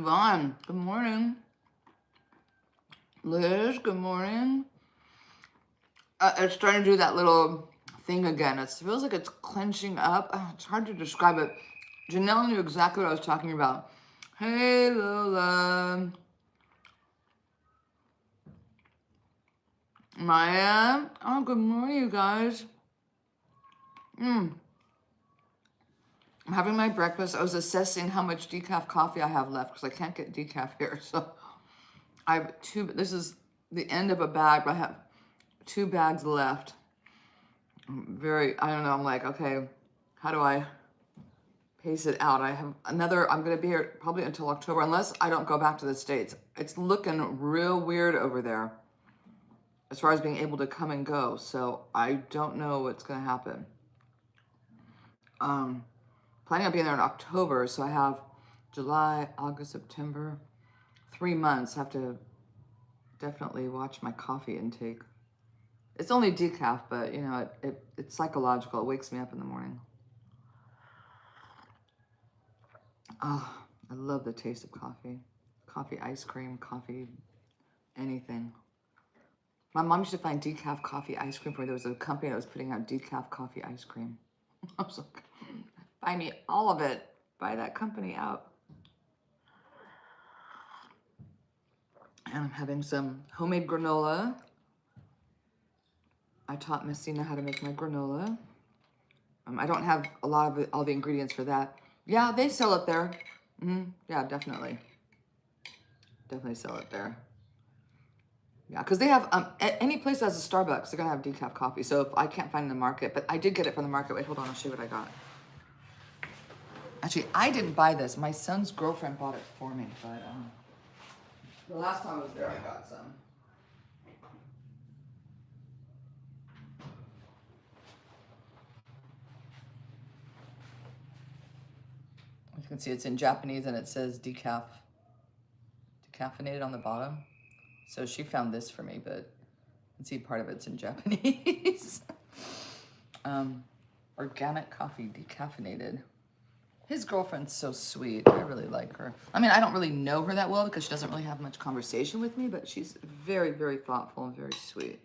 Yvonne, good morning. Liz, good morning. It's starting to do that little thing again. It feels like it's clenching up. It's hard to describe it. Janelle knew exactly what I was talking about. Hey, Lola. Maya. Oh, good morning, you guys. I'm having my breakfast. I was assessing how much decaf coffee I have left because I can't get decaf here. So I have two. This is the end of a bag, but I have 2 bags left. I don't know, I'm like, okay, how do I pace it out? I have another, I'm gonna be here probably until October, unless I don't go back to the States. It's looking real weird over there as far as being able to come and go. So I don't know what's gonna happen. Planning on being there in October, so I have July, August, September, 3 months. I have to definitely watch my coffee intake. It's only decaf, but you know, it's psychological. It wakes me up in the morning. Oh, I love the taste of coffee. Coffee ice cream, coffee, anything. My mom used to find decaf coffee ice cream for me. There was a company that was putting out decaf coffee ice cream. I was like, buy me all of it. Buy that company out. And I'm having some homemade granola. I taught Messina how to make my granola. I don't have a lot of all the ingredients for that. Yeah, they sell it there. Yeah, definitely. Definitely sell it there. Yeah, because they have, any place that has a Starbucks, they're going to have decaf coffee. So if I can't find it in the market, but I did get it from the market. Wait, hold on, I'll show you what I got. Actually, I didn't buy this. My son's girlfriend bought it for me, but the last time I was there, I got some. You can see it's in Japanese and it says decaffeinated on the bottom. So she found this for me, but you can see part of it's in Japanese. Organic coffee, decaffeinated. His girlfriend's so sweet. I really like her. I mean, I don't really know her that well because she doesn't really have much conversation with me, but she's very, very thoughtful and very sweet.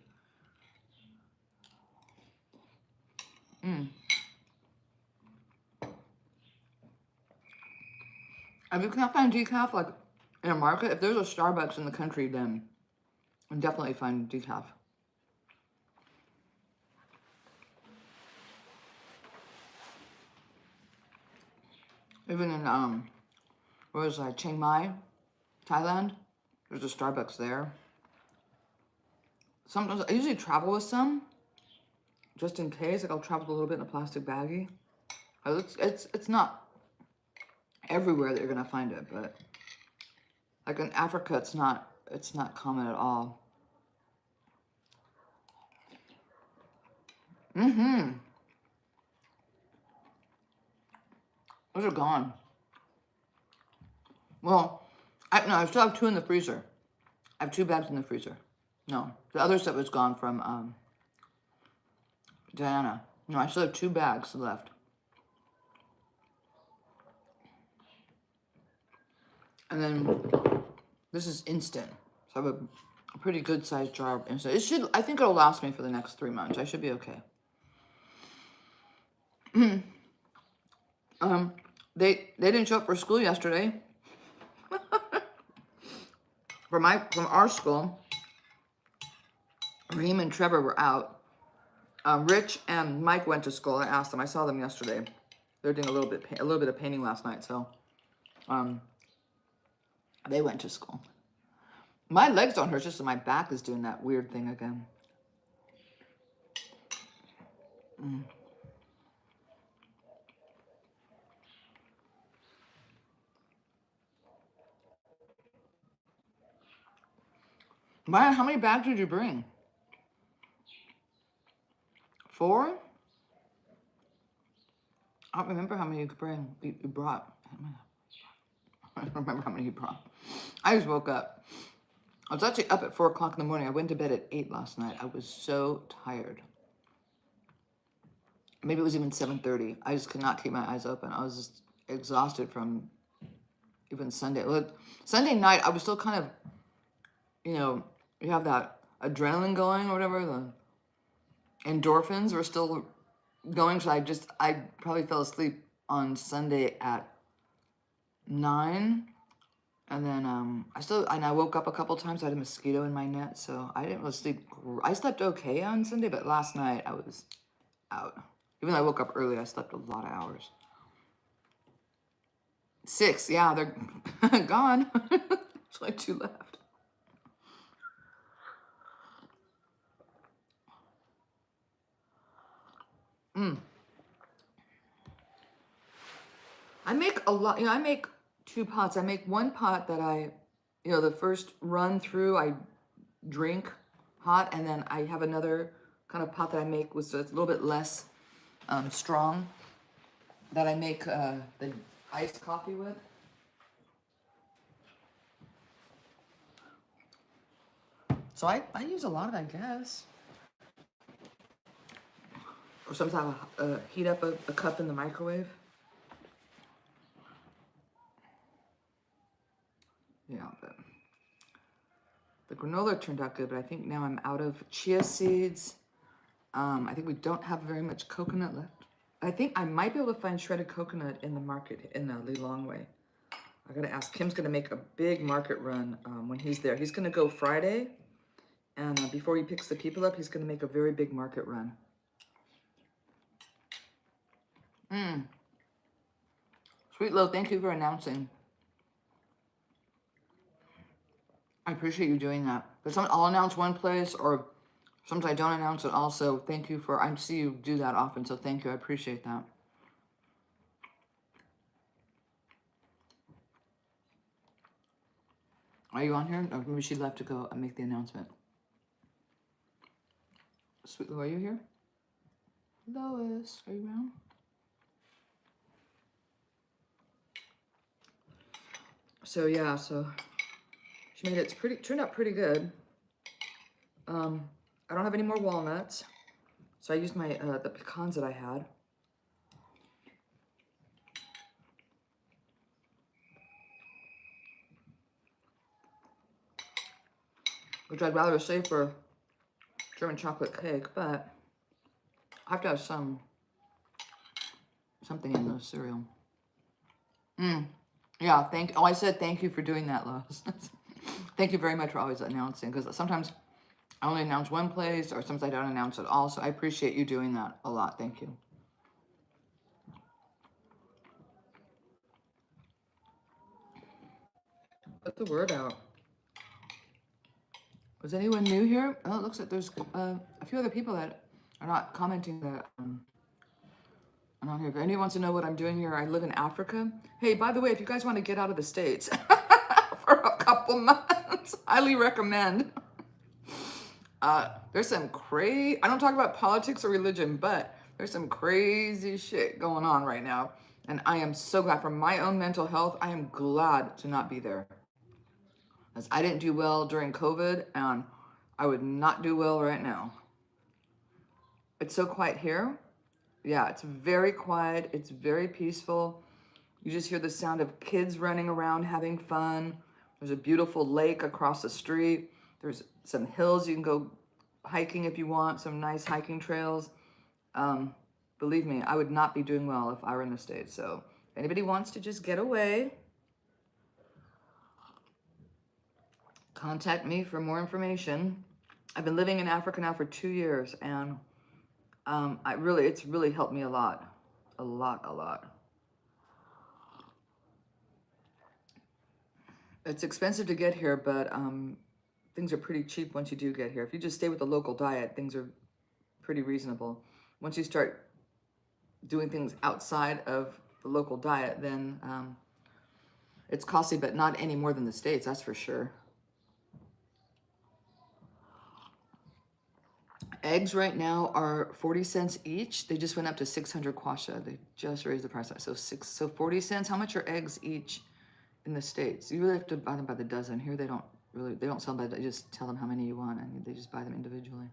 If you can't find decaf, like in a market, if there's a Starbucks in the country, then definitely find decaf. Even in, where was I, Chiang Mai, Thailand, there's a Starbucks there. Sometimes, I usually travel with some, just in case, like I'll travel a little bit in a plastic baggie. It's not everywhere that you're gonna find it, but like in Africa, it's not common at all. Those are gone. Well, I still have 2 in the freezer. I have 2 bags in the freezer. No, the other stuff is gone from Diana. No, I still have 2 bags left. And then this is instant. So I have a pretty good sized jar of instant. I think it'll last me for the next 3 months. I should be okay. They didn't show up for school yesterday. From our school, Raheem and Trevor were out. Rich and Mike went to school. I asked them. I saw them yesterday. They're doing a little bit of painting last night. So, they went to school. My legs don't hurt. Just that my back is doing that weird thing again. Maya, how many bags did you bring? 4? I don't remember how many you brought. I don't remember how many you brought. I just woke up. I was actually up at 4 o'clock in the morning. I went to bed at 8 last night. I was so tired. Maybe it was even 7:30. I just could not keep my eyes open. I was just exhausted from even Sunday. Look, Sunday night, I was still kind of, you know, you have that adrenaline going or whatever. The endorphins were still going. So I probably fell asleep on Sunday at 9. And then I woke up a couple times. I had a mosquito in my net, so I didn't really sleep. I slept okay on Sunday, but last night I was out. Even though I woke up early, I slept a lot of hours. 6, yeah, they're gone. There's only 2 left. I make a lot, I make 2 pots. I make one pot that the first run through, I drink hot, and then I have another kind of pot that I make with a little bit less strong that I make the iced coffee with. So I use a lot of it, I guess. Or sometimes I heat up a cup in the microwave. Yeah, but the granola turned out good, but I think now I'm out of chia seeds. I think we don't have very much coconut left. I think I might be able to find shredded coconut in the market in Lilongwe. I gotta ask. Kim's gonna make a big market run when he's there. He's gonna go Friday, and before he picks the people up, he's gonna make a very big market run. Sweet Lo, thank you for announcing. I appreciate you doing that. But I'll announce one place, or sometimes I don't announce it also. Thank you for, I see you do that often, so thank you. I appreciate that. Are you on here? Or maybe she left to go and make the announcement. Sweet Lou, are you here? Lois, are you around? So yeah, so she made it. Turned out pretty good. I don't have any more walnuts, so I used my the pecans that I had. Which I'd rather save for German chocolate cake, but I have to have something in the cereal. Yeah, I said thank you for doing that, Lois. Thank you very much for always announcing, because sometimes I only announce one place, or sometimes I don't announce it all, so I appreciate you doing that a lot. Thank you. Put the word out. Was anyone new here? Oh, it looks like there's a few other people that are not commenting that I'm on here. If anyone wants to know what I'm doing here, I live in Africa. Hey, by the way, if you guys want to get out of the States for a couple months, highly recommend. There's some crazy, I don't talk about politics or religion, but there's some crazy shit going on right now. And I am so glad, for my own mental health, I am glad to not be there. As I didn't do well during COVID, and I would not do well right now. It's so quiet here. Yeah, it's very quiet. It's very peaceful. You just hear the sound of kids running around having fun. There's a beautiful lake across the street. There's some hills you can go hiking if you want, some nice hiking trails. Believe me, I would not be doing well if I were in the States. So if anybody wants to just get away, contact me for more information. I've been living in Africa now for 2 years, and it's really helped me a lot. A lot. It's expensive to get here, but things are pretty cheap once you do get here. If you just stay with the local diet, things are pretty reasonable. Once you start doing things outside of the local diet, then it's costly, but not any more than the States, that's for sure. Eggs right now are 40 cents each. They just went up to 600 kwacha. They just raised the price. So 40 cents. How much are eggs each in the States? You really have to buy them by the dozen. Here they don't sell by the, just tell them how many you want, and they just buy them individually.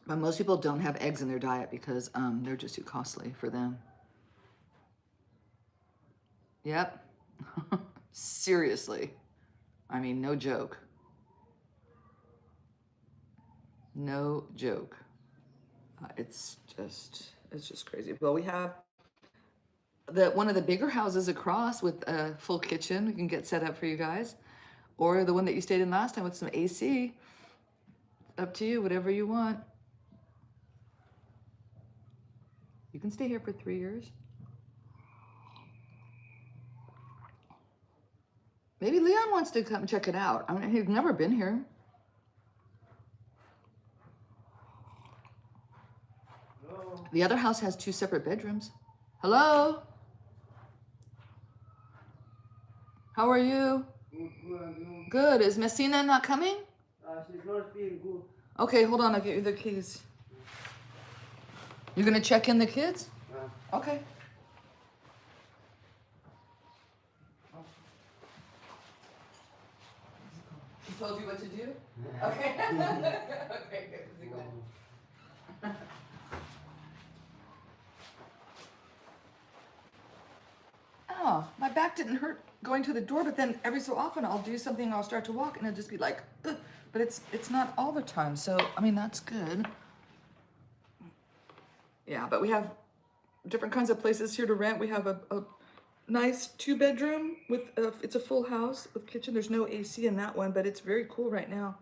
But most people don't have eggs in their diet because they're just too costly for them. Yep. Seriously. I mean, no joke. No joke. It's just crazy. Well, we have one of the bigger houses across with a full kitchen we can get set up for you guys, or the one that you stayed in last time with some AC. Up to you, whatever you want. You can stay here for 3 years. Maybe Leon wants to come check it out. I mean, he's never been here. Hello. The other house has 2 separate bedrooms. Hello? How are you? Good. Good. Is Messina not coming? She's not feeling good. Okay, hold on. I'll get you the keys. You're going to check in the kids? Okay. She told you what to do? Okay. Okay, good. Is it good? Oh, my back didn't hurt going to the door, but then every so often I'll do something and I'll start to walk and it'll just be like, ugh. But it's not all the time. So, I mean, that's good. Yeah, but we have different kinds of places here to rent. We have a nice 2-bedroom with it's a full house with kitchen. There's no AC in that one, but it's very cool right now.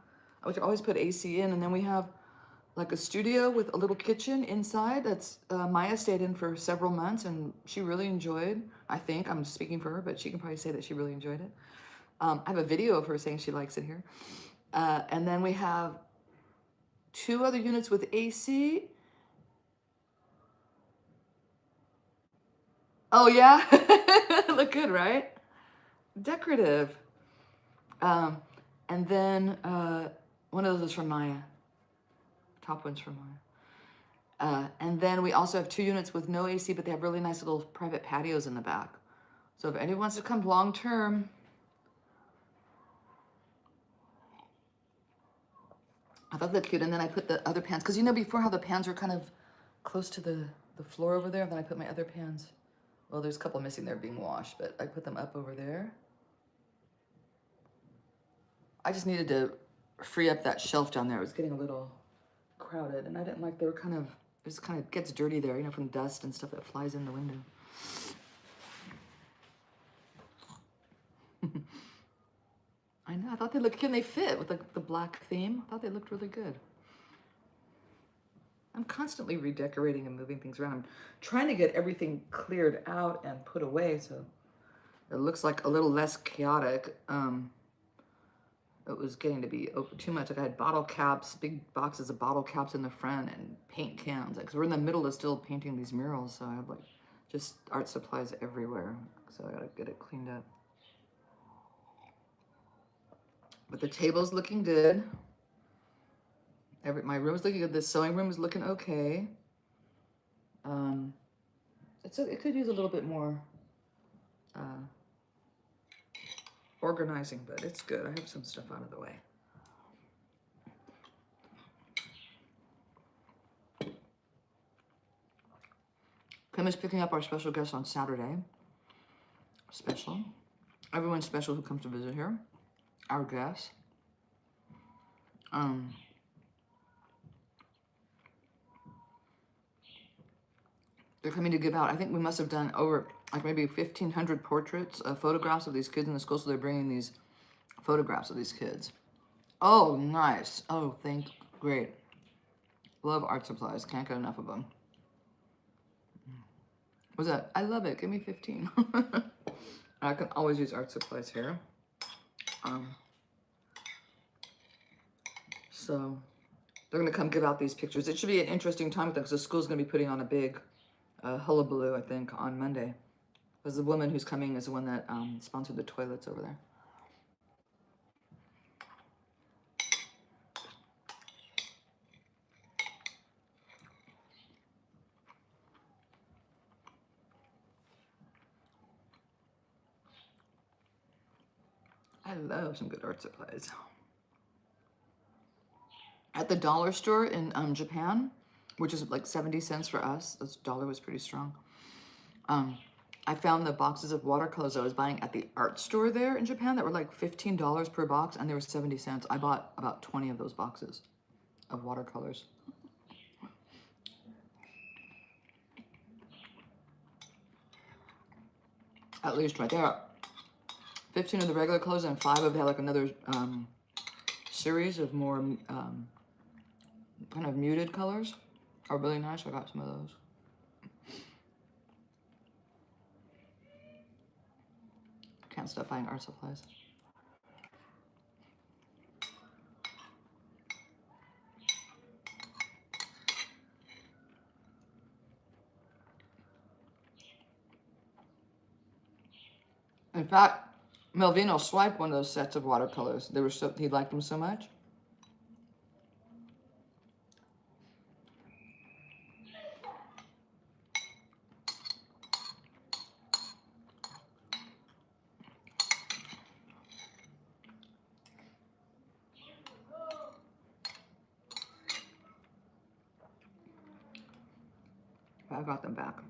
We can always put AC in, and then we have like a studio with a little kitchen inside that's Maya stayed in for several months and she really enjoyed. I think I'm speaking for her, but she can probably say that she really enjoyed it. I have a video of her saying she likes it here. And then we have 2 other units with AC. Oh yeah, look good, right? Decorative. And then one of those is from Maya. Top one's from Maya. And then we also have 2 units with no AC, but they have really nice little private patios in the back. So if anyone wants to come long term, I thought that cute. And then I put the other pans, because you know before how the pans were kind of close to the floor over there, and then I put my other pans. Well, there's a couple missing there being washed, but I put them up over there. I just needed to free up that shelf down there. It was getting a little crowded, and I didn't like, they were kind of, it just kind of gets dirty there, you know, from dust and stuff that flies in the window. I know, I thought they looked cute, and they fit with the black theme. I thought they looked really good. I'm constantly redecorating and moving things around. I'm trying to get everything cleared out and put away so it looks like a little less chaotic. It was getting to be too much. Like I had bottle caps, big boxes of bottle caps in the front, and paint cans. Because we're in the middle of still painting these murals, so I have like just art supplies everywhere. So I gotta get it cleaned up. But the table's looking good. My room's looking good. The sewing room is looking okay. It could use a little bit more organizing, but it's good. I have some stuff out of the way. Kim is picking up our special guest on Saturday. Special. Everyone's special who comes to visit here. Our guests. They're coming to give out. I think we must have done over like maybe 1,500 portraits, photographs of these kids in the school. So they're bringing these photographs of these kids. Oh, nice. Oh, great. Love art supplies. Can't get enough of them. What's that? I love it. Give me 15. I can always use art supplies here. So they're going to come give out these pictures. It should be an interesting time with them because the school's going to be putting on a big hullabaloo, I think, on Monday. Because the woman who's coming is the one that sponsored the toilets over there. I love some good art supplies. At the dollar store in Japan, which is like 70 cents for us, this dollar was pretty strong. I found the boxes of watercolors I was buying at the art store there in Japan that were like $15 per box, and they were 70 cents. I bought about 20 of those boxes of watercolors. At least right there. 15 of the regular colors and 5 of they had like another series of more kind of muted colors are really nice. I got some of those. Can't stop buying art supplies. In fact, Melvino swiped one of those sets of watercolors. They were so, he liked them so much. I got them back.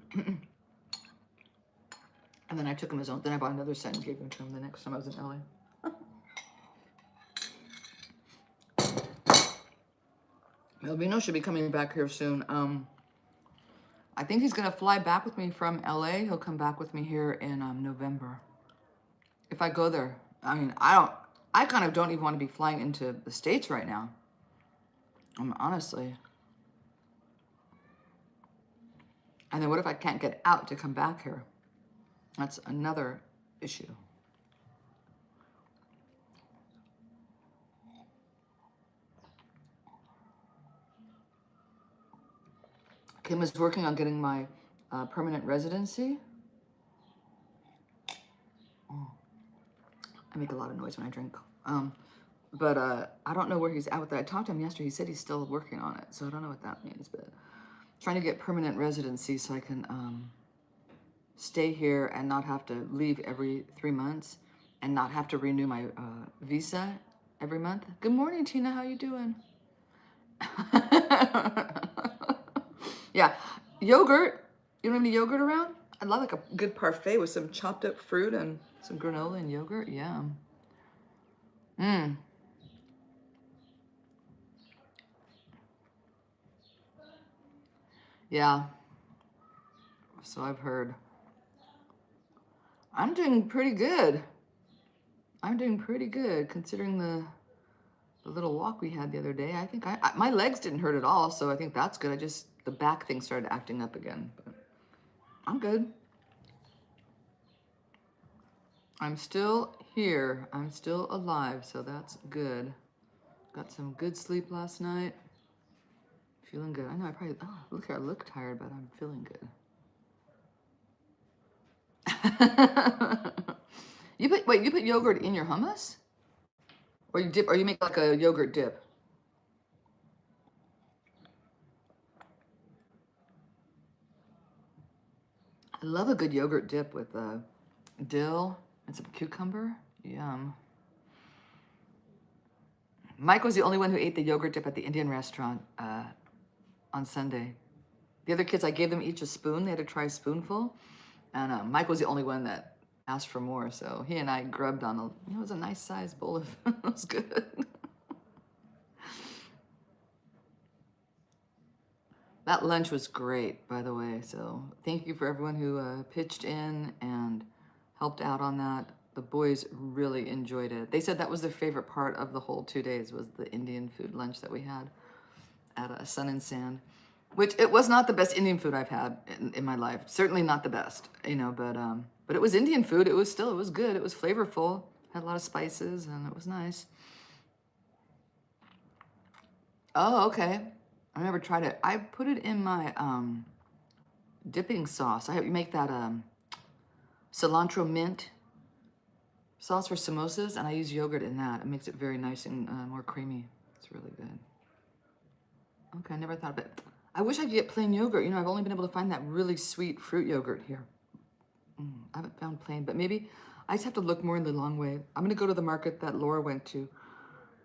And then I took him his own. Then I bought another set and gave them to him the next time I was in LA. Melvino should be coming back here soon. I think he's gonna fly back with me from LA. He'll come back with me here in November. If I go there. I mean, I kind of don't even want to be flying into the States right now. Honestly. And then what if I can't get out to come back here? That's another issue. Kim is working on getting my permanent residency. Oh, I make a lot of noise when I drink. But I don't know where he's at with that. I talked to him yesterday. He said he's still working on it. So I don't know what that means. But trying to get permanent residency so I can stay here and not have to leave every 3 months and not have to renew my visa every month. Good morning, Tina. How you doing? Yeah, yogurt. You don't have any yogurt around? I'd love like a good parfait with some chopped up fruit and some granola and yogurt. Yum. Yeah. So I've heard. I'm doing pretty good. I'm doing pretty good considering the little walk we had the other day. I think my legs didn't hurt at all, so I think that's good. The back thing started acting up again, but I'm good. I'm still here. I'm still alive, so that's good. Got some good sleep last night. Feeling good. I know I probably, I look tired, but I'm feeling good. You put yogurt in your hummus? Or you make like a yogurt dip? I love a good yogurt dip with dill and some cucumber. Yum. Mike was the only one who ate the yogurt dip at the Indian restaurant on Sunday. The other kids, I gave them each a spoon. They had to try a spoonful. And Mike was the only one that asked for more. So he and I grubbed on it was a nice sized bowl of, it was good. That lunch was great, by the way. So thank you for everyone who pitched in and helped out on that. The boys really enjoyed it. They said that was their favorite part of the whole 2 days was the Indian food lunch that we had at Sun and Sand, which it was not the best Indian food I've had in my life. Certainly not the best, but it was Indian food. It was good. It was flavorful. Had a lot of spices and it was nice. Oh, okay. I never tried it. I put it in my dipping sauce. You make that cilantro mint sauce for samosas, and I use yogurt in that. It makes it very nice and more creamy. It's really good. Okay, I never thought of it. I wish I could get plain yogurt. I've only been able to find that really sweet fruit yogurt here. I haven't found plain, but maybe I just have to look more in the long way. I'm going to go to the market that Laura went to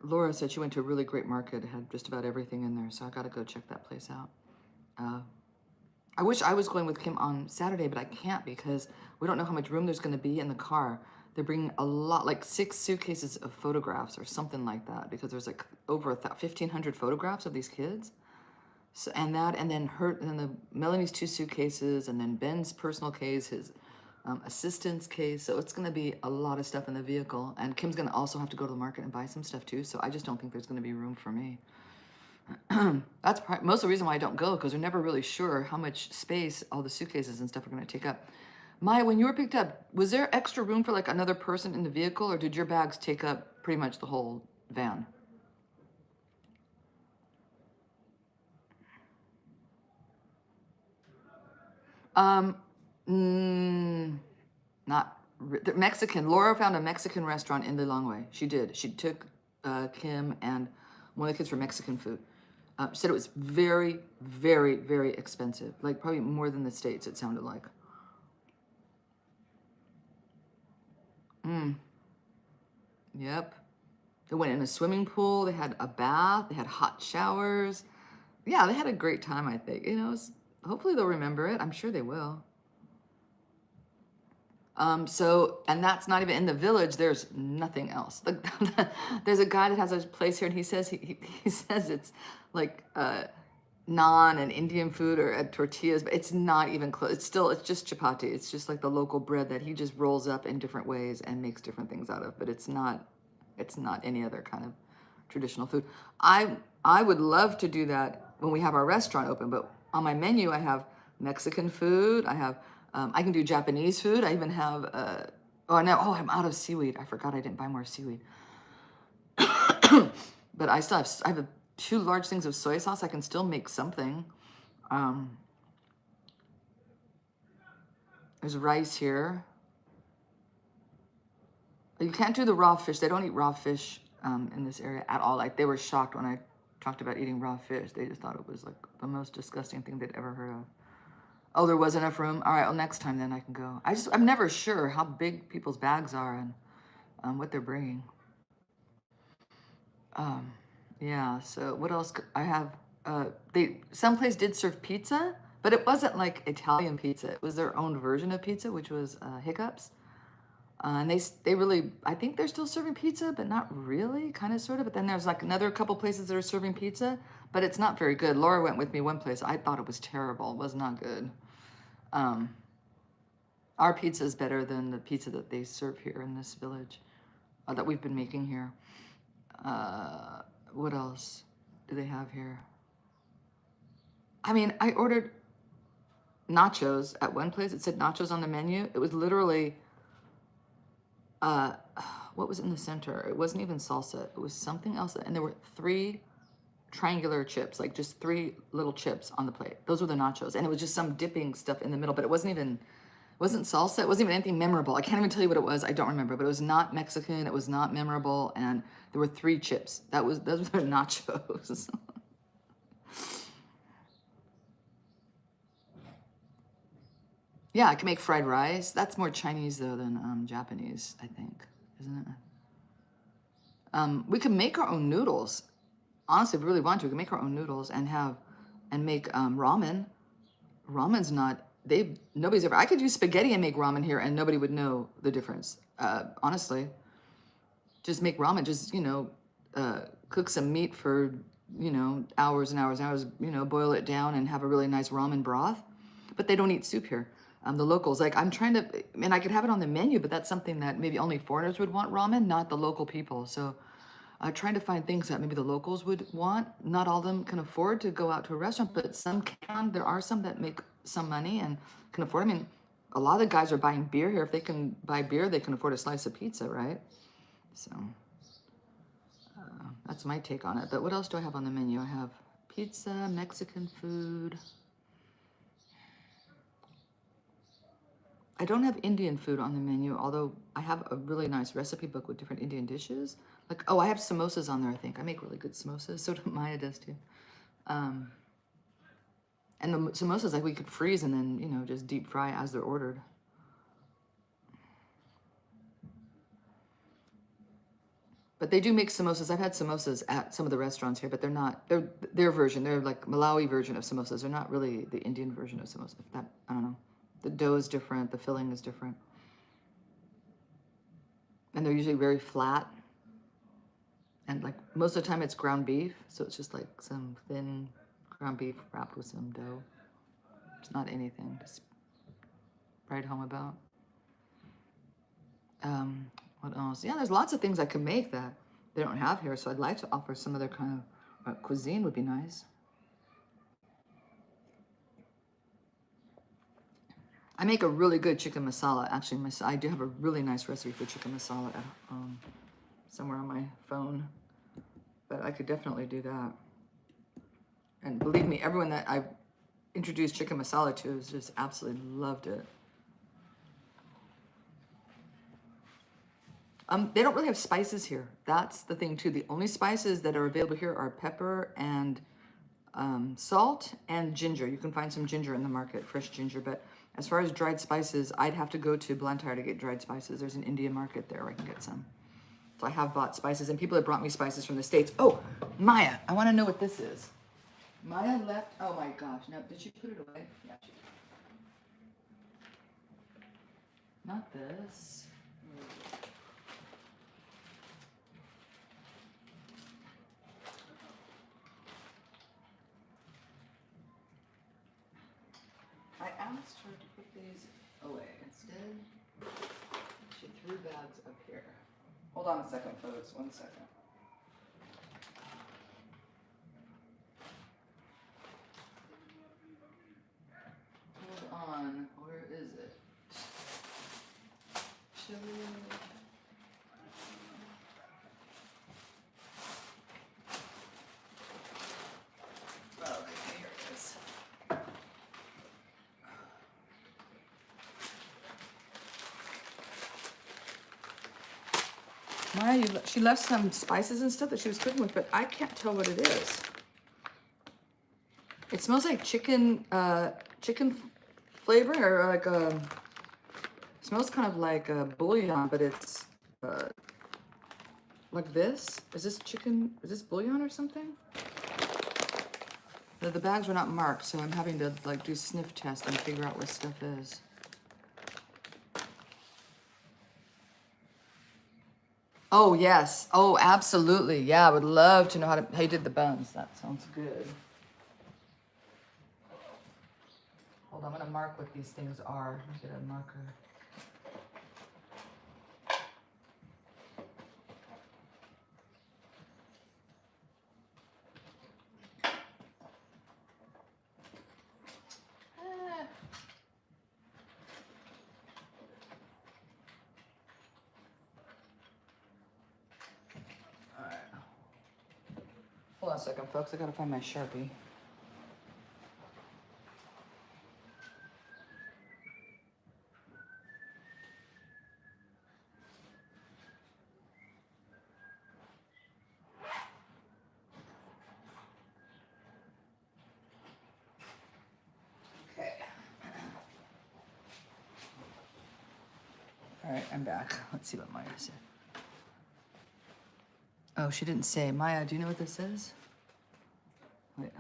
Laura said she went to a really great market. It had just about everything in there. So I got to go check that place out. I wish I was going with Kim on Saturday, but I can't because we don't know how much room there's going to be in the car. They're bringing a lot, like 6 suitcases of photographs or something like that, because there's like over 1,500 photographs of these kids. So, and then Melanie's 2 suitcases, and then Ben's personal case, his assistant's case. So it's going to be a lot of stuff in the vehicle. And Kim's going to also have to go to the market and buy some stuff too. So I just don't think there's going to be room for me. That's most of the reason why I don't go, because we're never really sure how much space all the suitcases and stuff are going to take up. Maya, when you were picked up, was there extra room for like another person in the vehicle, or did your bags take up pretty much the whole van? Not Mexican. Laura found a Mexican restaurant in Lilongwe. She did. She took Kim and one of the kids for Mexican food. She said it was very, very, very expensive. Like probably more than the States, it sounded like. Yep. They went in a swimming pool. They had a bath. They had hot showers. Yeah, they had a great time, I think. You know, hopefully they'll remember it. I'm sure they will. And that's not even in the village. There's nothing else. There's a guy that has a place here, and he says he says it's like naan and Indian food or tortillas, but it's not even close. It's just chapati. It's just like the local bread that he just rolls up in different ways and makes different things out of. But it's not any other kind of traditional food. I would love to do that when we have our restaurant open, but on my menu I have Mexican food. I can do Japanese food. I even have, I'm out of seaweed. I forgot I didn't buy more seaweed. But I have 2 large things of soy sauce. I can still make something. There's rice here. You can't do the raw fish. They don't eat raw fish in this area at all. Like they were shocked when I talked about eating raw fish. They just thought it was like the most disgusting thing they'd ever heard of. Oh, there was enough room? All right, well, next time then I can go. I'm never sure how big people's bags are and what they're bringing. Yeah, so what else? I have, someplace did serve pizza, but it wasn't like Italian pizza. It was their own version of pizza, which was Hiccups. And they really, I think they're still serving pizza, but not really, kind of, sort of. But then there's like another couple places that are serving pizza, but it's not very good. Laura went with me one place. I thought it was terrible. It was not good. Our pizza is better than the pizza that they serve here in this village, that we've been making here. What else do they have here? I mean, I ordered nachos at one place. It said nachos on the menu. It was literally, what was in the center? It wasn't even salsa. It was something else. And there were 3 triangular chips, like just 3 little chips on the plate. Those were the nachos. And it was just some dipping stuff in the middle, but it wasn't salsa. It wasn't even anything memorable. I can't even tell you what it was. I don't remember, but it was not Mexican. It was not memorable. And there were 3 chips. Those were their nachos. Yeah, I can make fried rice. That's more Chinese though than Japanese, I think, isn't it? We can make our own noodles. Honestly, if we really want to, we can make our own noodles and make ramen. Ramen's not, nobody's ever, I could use spaghetti and make ramen here and nobody would know the difference. Honestly, just make ramen, just, cook some meat for, hours and hours and hours, boil it down and have a really nice ramen broth. But they don't eat soup here. The locals, like I'm trying to, and I could have it on the menu, but that's something that maybe only foreigners would want ramen, not the local people. So trying to find things that maybe the locals would want. Not all of them can afford to go out to a restaurant, but some can. There are some that make some money and can afford. I mean, a lot of the guys are buying beer here. If they can buy beer, they can afford a slice of pizza, right? So that's my take on it. But what else do I have on the menu? I have pizza, Mexican food. I don't have Indian food on the menu, although I have a really nice recipe book with different Indian dishes. Like, I have samosas on there, I think. I make really good samosas, so Maya does too. And the samosas, like, we could freeze and then, just deep fry as they're ordered. But they do make samosas. I've had samosas at some of the restaurants here, but they're not, they're their version. They're like Malawi version of samosas. They're not really the Indian version of samosas. That, I don't know. The dough is different. The filling is different. And they're usually very flat. And like most of the time it's ground beef. So it's just like some thin ground beef wrapped with some dough. It's not anything to write home about. What else? Yeah, there's lots of things I can make that they don't have here. So I'd like to offer some other kind of cuisine would be nice. I make a really good chicken masala. Actually, I do have a really nice recipe for chicken masala somewhere on my phone. But I could definitely do that. And believe me, everyone that I've introduced chicken masala to has just absolutely loved it. They don't really have spices here. That's the thing too. The only spices that are available here are pepper and salt and ginger. You can find some ginger in the market, fresh ginger. But as far as dried spices, I'd have to go to Blantyre to get dried spices. There's an Indian market there where I can get some. So I have bought spices, and people have brought me spices from the States. Oh, Maya, I want to know what this is. Maya left, oh my gosh, no, did she put it away? Yeah, she did. Not this. I asked her to put these away. Instead, she threw bags up here. Hold on a second, folks. 1 second. Hold on. Where is it? Chili. Okay, here it is. Maya, she left some spices and stuff that she was cooking with, but I can't tell what it is. It smells like chicken flavor, or like smells kind of like a bouillon, but it's like this. Is this chicken? Is this bouillon or something? The bags were not marked, so I'm having to like do sniff test and figure out what stuff is. Oh, yes. Oh, absolutely. Yeah, I would love to know how you did the buns. That sounds good. Hold on, I'm going to mark what these things are. Let me get a marker. All right. Hold on a second, folks. I got to find my Sharpie. All right, I'm back. Let's see what Maya said. Oh, she didn't say. Maya, do you know what this is? Wait,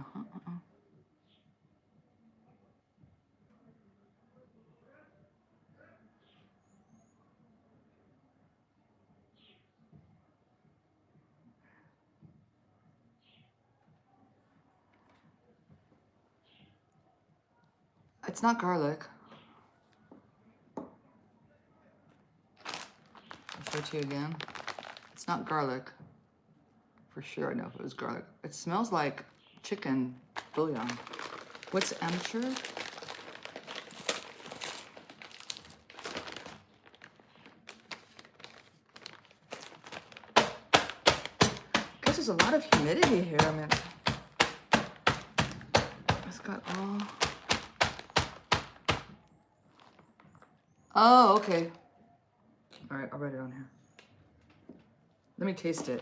It's not garlic. I'll show it to you again. It's not garlic. For sure, I know if it was garlic. It smells like chicken bouillon. What's amateur? Guess there's a lot of humidity here. I mean, it's got all. Oh, okay. All right, I'll write it on here. Let me taste it.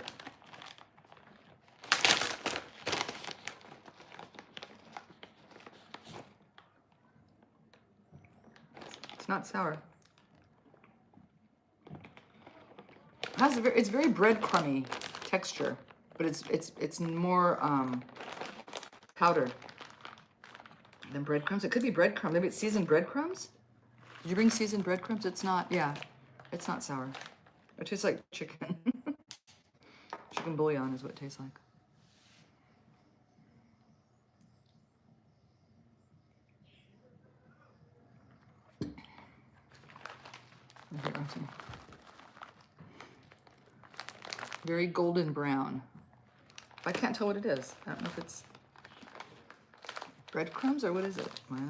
It's not sour. It's very breadcrumby texture, but it's more powdered than breadcrumbs. It could be breadcrumbs. Maybe it's seasoned breadcrumbs. Did you bring seasoned breadcrumbs? It's not. Yeah, it's not sour. It tastes like chicken. Chicken bouillon is what it tastes like. Very golden brown. I can't tell what it is. I don't know if it's breadcrumbs or what is it, Maya?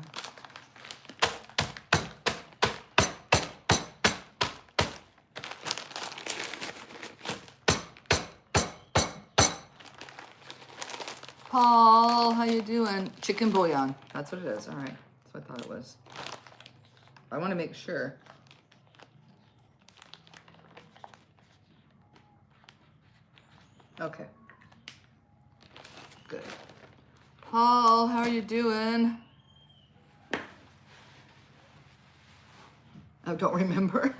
Paul, how you doing? Chicken bouillon. That's what it is. All right. That's what I thought it was. I want to make sure. Okay. Good. Paul, how are you doing? Oh, don't remember.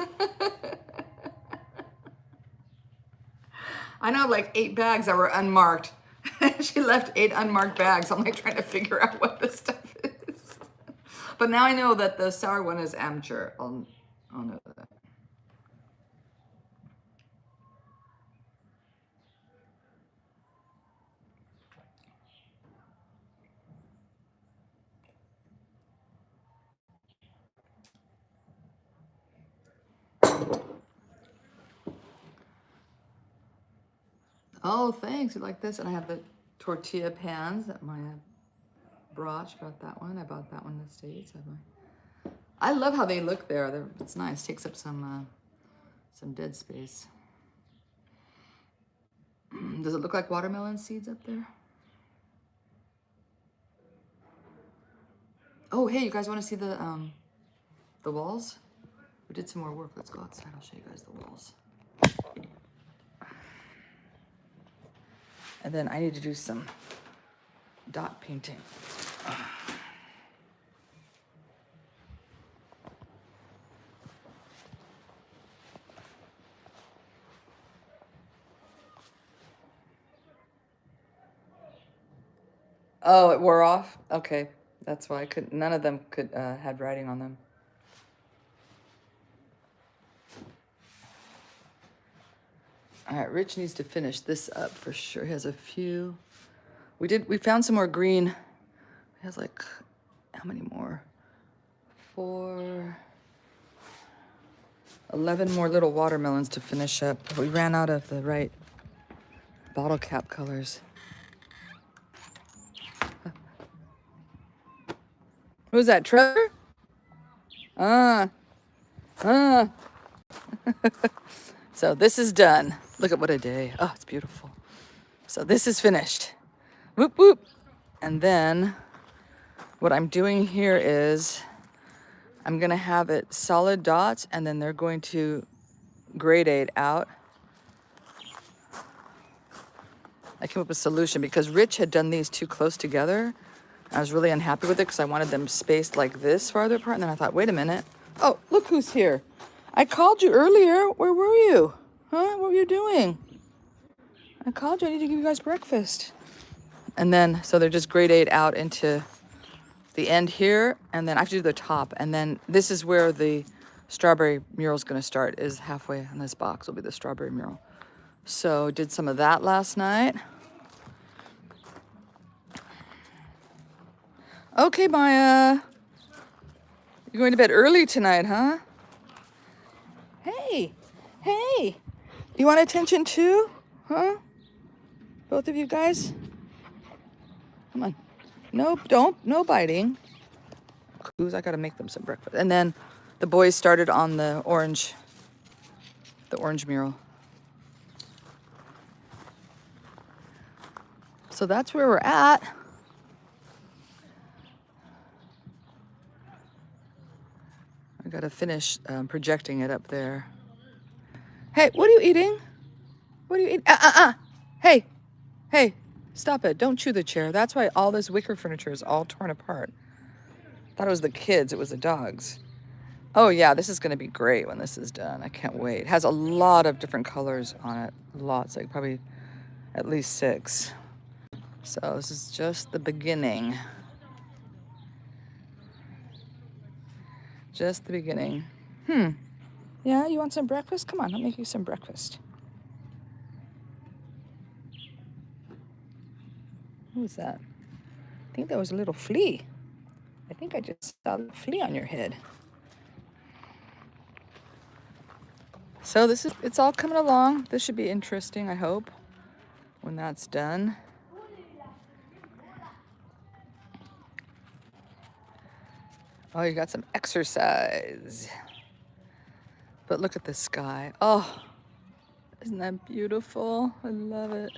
I know like 8 bags that were unmarked. She left 8 unmarked bags. I'm like trying to figure out what this stuff is. But now I know that the sour one is amateur. I'll know that. Oh, thanks. You like this? And I have the tortilla pans that Maya brought. She brought that one. I bought that one in the States. I love how they look there. It's nice. Takes up some dead space. Does it look like watermelon seeds up there? Oh, hey, you guys want to see the walls? We did some more work. Let's go outside. I'll show you guys the walls. And then I need to do some dot painting. Oh, it wore off? Okay. That's why none of them could had writing on them. All right, Rich needs to finish this up for sure. He has a few. We found some more green. He has like, how many more? 11 more little watermelons to finish up. We ran out of the right bottle cap colors. Who's that, Trevor? So this is done. Look at what a day. Oh, it's beautiful. So this is finished. Whoop, whoop. And then what I'm doing here is I'm going to have it solid dots, and then they're going to gradate out. I came up with a solution because Rich had done these too close together. I was really unhappy with it because I wanted them spaced like this farther apart. And then I thought, wait a minute. Oh, look who's here. I called you earlier. Where were you? Huh? What were you doing? I called you. I need to give you guys breakfast. And then, so they're just gradate out into the end here. And then I have to do the top. And then this is where the strawberry mural is going to start, is halfway on this box will be the strawberry mural. So did some of that last night. Okay, Maya. You're going to bed early tonight, huh? Hey, hey. You want attention too? Huh? Both of you guys? Come on. Nope, no biting. Coos, I gotta make them some breakfast. And then the boys started on the orange mural. So that's where we're at. I gotta finish projecting it up there. Hey, what are you eating? What are you eating? Hey, stop it. Don't chew the chair. That's why all this wicker furniture is all torn apart. Thought it was the kids, it was the dogs. Oh yeah, this is gonna be great when this is done. I can't wait. It has a lot of different colors on it. Lots, like probably at least 6. So this is just the beginning. Just the beginning. Yeah, you want some breakfast? Come on, I'll make you some breakfast. What was that? I think that was a little flea. I think I just saw a flea on your head. So it's all coming along. This should be interesting, I hope, when that's done. Oh, you got some exercise. But look at the sky. Oh, isn't that beautiful? I love it.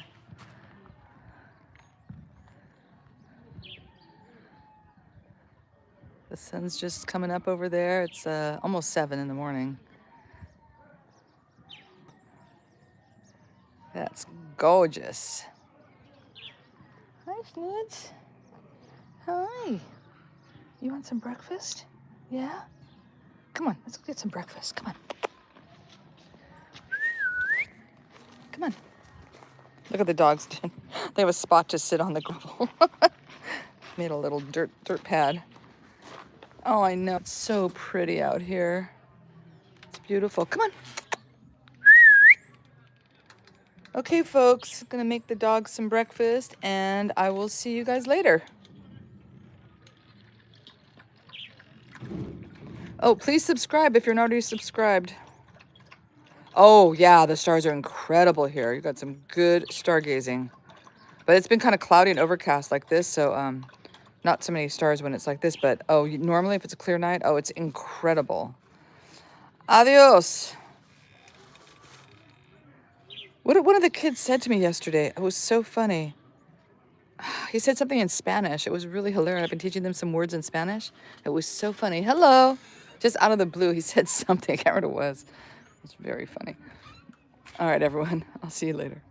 The sun's just coming up over there. It's almost 7 in the morning. That's gorgeous. Hi, Snoods. Hi. You want some breakfast? Yeah? Come on, let's go get some breakfast. Come on. Come on. Look at the dogs. They have a spot to sit on the gravel. Made a little dirt pad. Oh, I know. It's so pretty out here. It's beautiful. Come on. Okay, folks. Gonna make the dogs some breakfast, and I will see you guys later. Oh, please subscribe if you're not already subscribed. Oh, yeah, the stars are incredible here. You got some good stargazing. But it's been kind of cloudy and overcast like this, so not so many stars when it's like this, but normally if it's a clear night, it's incredible. Adios. What one of the kids said to me yesterday, it was so funny. He said something in Spanish. It was really hilarious. I've been teaching them some words in Spanish. It was so funny. Hello. Just out of the blue, he said something. I can't remember what it was. It's very funny. All right, everyone. I'll see you later.